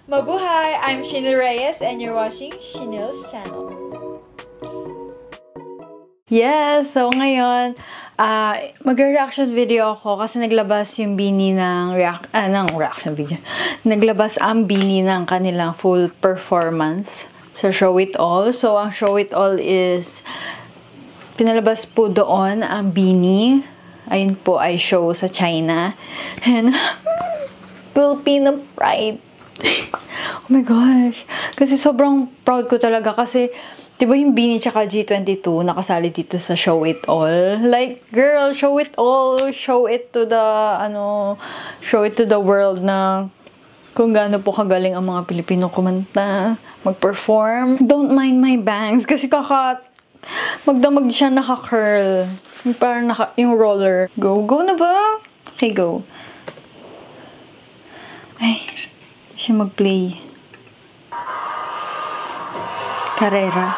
Mabuhay! I'm Shinil Reyes and you're watching Shinil's channel. Yes! So ngayon, mag-reaction video ako kasi naglabas yung Beanie ng reaction video. Naglabas ang Beanie ng kanilang full performance sa Show It All. So ang Show It All is pinalabas po doon ang Beanie. Ayun po ay show sa China. And Filipino pride. Oh my gosh. Kasi sobrang proud ko talaga kasi diba yung Beanie tsaka G22 nakasali dito sa Show It All? Like, girl, show it all. Show it to the, show it to the world na kung gaano po kagaling ang mga Pilipino kumanta, mag-perform. Don't mind my bangs kasi magdamag siya naka-curl. Parang yung roller. Go na ba? Okay, go. Ay, siya mag-play. Carrera.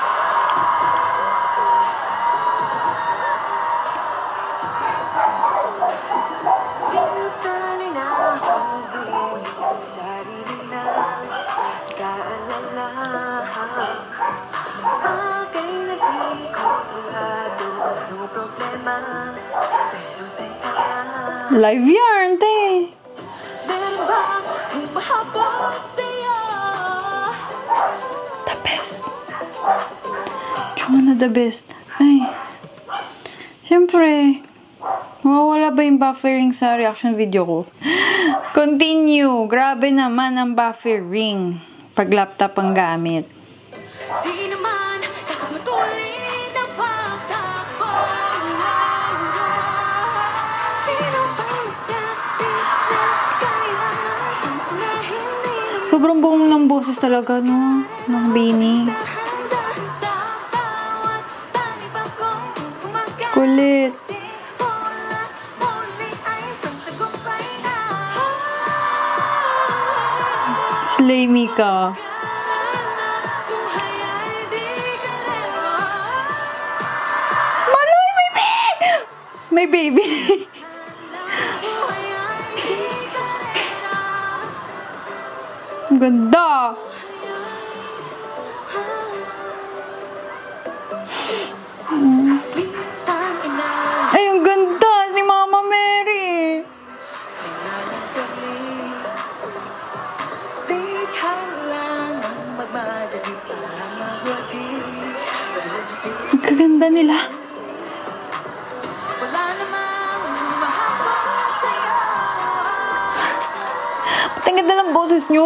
Live yarn, te. The best. Chuma na the best. Ay. Siyempre. Mawawala ba yung buffering sa reaction video ko? Continue. Grabe naman ang buffering pag laptop ang gamit. Sobrang buong ng boses talaga, no? Ng Beanie. Kulit. Slay me ka. Maloy, may baby! May baby. Ang ganda! Ay, ang ganda! Si Mama Mary! Ang kaganda nila! Ang ganda ng boses nyo!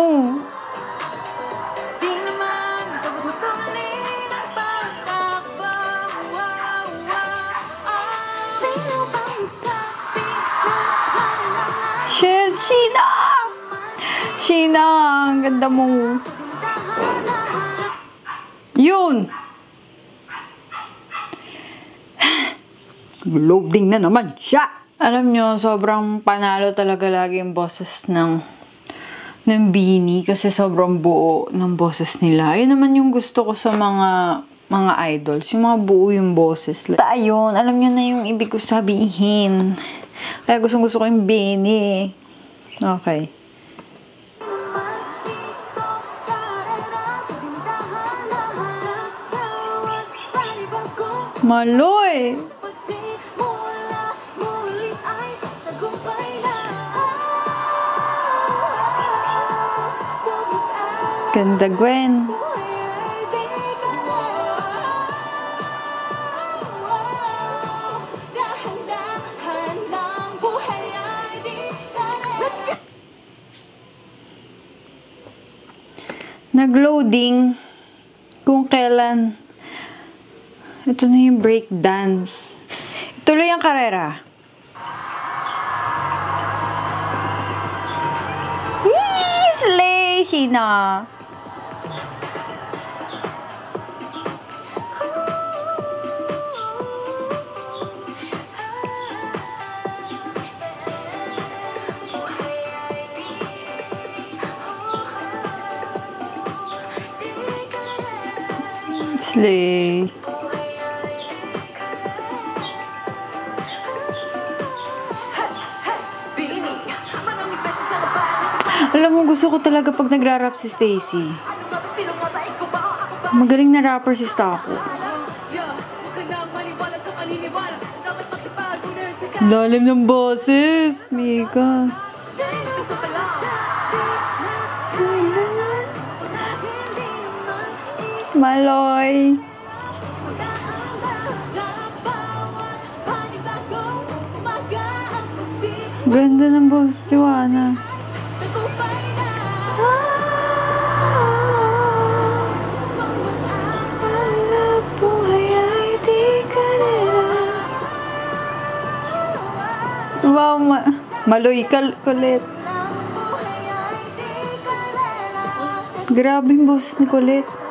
Shit! Sheena! Sheena! Ang ganda mo! Yun! Loading na naman siya! Alam nyo, sobrang panalo talaga lagi yung boses ng Beanie kasi sobrang buo ng boses nila. Yun naman yung gusto ko sa mga idols. Yung mga buo yung boses. Ayun, alam nyo na yung ibig ko sabihin. Kaya gusto ko yung Beanie. Okay. Maloy! Ganda, Gwen. Nag-loading kung kailan. Ito na yung break dance. Tuloy ang karera. Yee! Slay, Sheena! Slay. Alam mo, gusto ko talaga pag nagra-rap si Stacy. Magaling na rapper si Staco. Lalim ng boses, Mika. Maloy. Ganda ng boses, Joanna. Wow, Maloy ka Colette. Grabe yung boses ni Colette.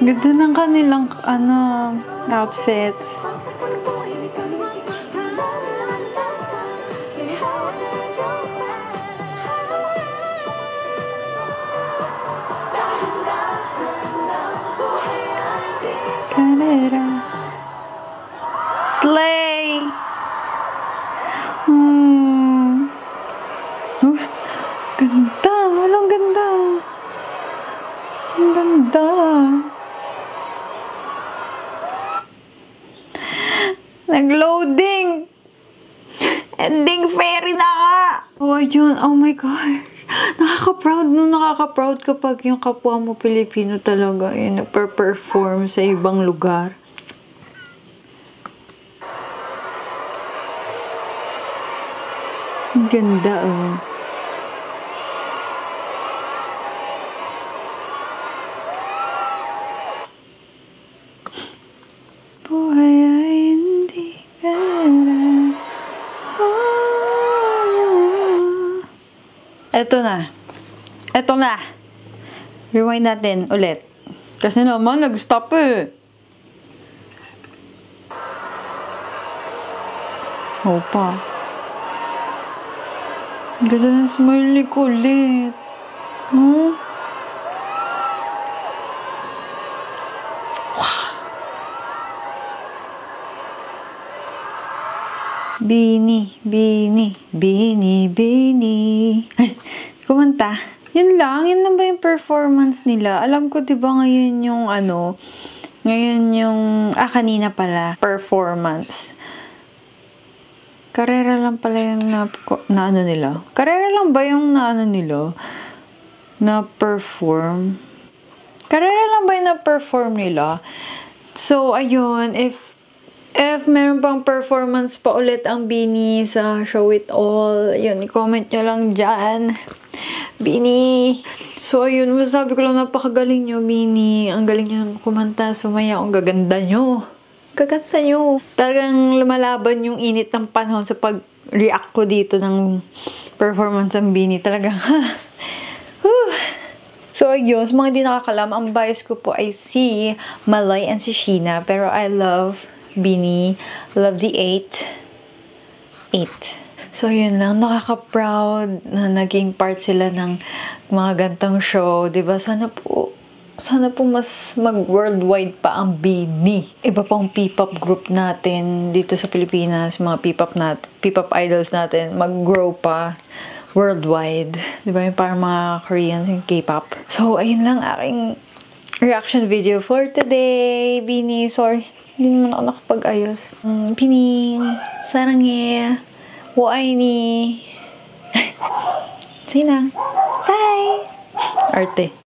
Ganda ng kanilang outfit. Slay! Ganda! Walang ganda! Ang ganda! Nag-loading! Ending fairy na ka! Oh, yun. Oh my God! Nakaka-proud kapag yung kapwa mo Pilipino talaga yung nagper-perform sa ibang lugar. Ang ganda, oh. Buhay ay hindi kailan. Eto na. Rewind natin ulit. Kasi naman, nag-stop eh. Opa. Ganda ng smile ni Colette. Wow. Bini. Ay, kumanta. Yun lang ba yung performance nila? Alam ko, diba ngayon yung kanina pala, performance. Karera lang pala yung nila. Karera lang ba yung nila? Na-perform? Karera lang ba yung na-perform nila? So, ayun, if meron pang performance pa ulit ang Bini sa Show It All, yun, i-comment nyo lang dyan. Bini! So, ayun, masasabi ko lang, napakagaling nyo, Bini. Ang galing nyo kumanta, sumaya, ang gaganda nyo. Gaganda nyo. Talagang lumalaban yung init ng panahon sa pag-react ko dito ng performance ng Bini. Talagang, So, ayun, sa mga di nakakalam, ang bias ko po ay si Maloy and si Sheena. Pero I love Bini. Love the 8. So, yun lang. Nakaka-proud na naging part sila ng mga gantong show. Diba? Sana po mas mag-worldwide pa ang Bini. Iba pang P-pop group natin dito sa Pilipinas, mga P-pop idols natin, mag-grow pa worldwide. Diba? Yung parang mga Koreans yung K-pop. So, ayun lang aking reaction video for today. Bini, sorry. Hindi naman ako nakapag-ayos. Bini, sarangye. Woay ni. Sige na. Bye! Arte.